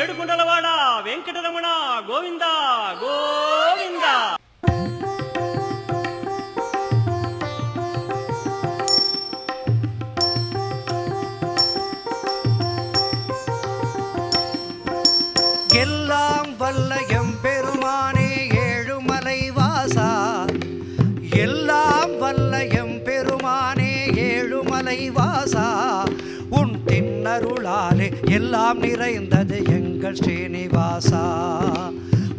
ఏడుకుంటలవాడ వెంకటరమణ గోవింద గోవింద. எல்லாம் வல்ல எம்பெருமானே ஏழுமலை வாசா, எல்லாம் வல்ல எம்பெருமானே ஏழுமலை வாசா, உன் தின்னருளாலே எல்லாம் நிறைந்தது எங்கள் ஸ்ரீனிவாசா.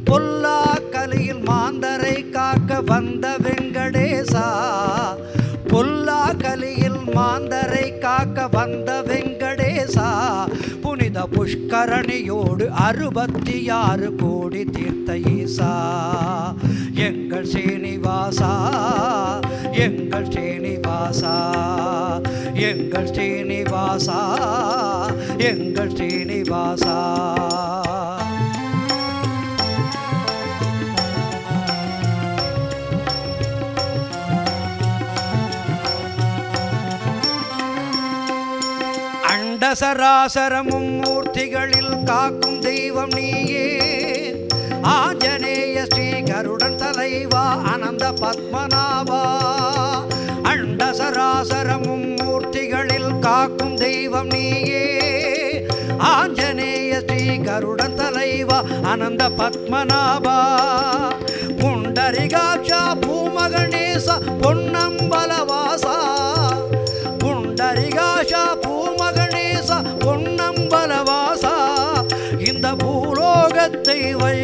பொல்லா கலியில் மாந்தரை காக்க வந்த வெங்கடேசா, பொல்லா கலியில் மாந்தரை காக்க வந்த வெங்கடேசா, புனித புஷ்கரணியோடு 66 கோடி தீர்த்த ஈசா. எங்கள் ஸ்ரீனிவாசா, எங்கள் ஸ்ரீனிவாசா, எங்கள் ஸ்ரீனிவாசா, எங்கள் ஸ்ரீனிவாசா. அண்டசராசரமும் மூர்த்திகளில் காக்கும் தெய்வம் நீயே, ஆஞ்சநேய ஸ்ரீ கருடன் தலைவா அனந்த பத்மநாபா. அண்டசராசரமும் மூர்த்திகளில் காக்கும் தெய்வம் நீயே, ஆஞ்சநேய ஸ்ரீ கருடன் தலைவா அனந்த பத்மநாபா. புண்டரிகாட்சா பூமகணேச பொன்னம்பலவாசா, புண்டரிகாட்சா பூமகணேச பொன்னம்பலவாசா, இந்த பூலோகத்தை வை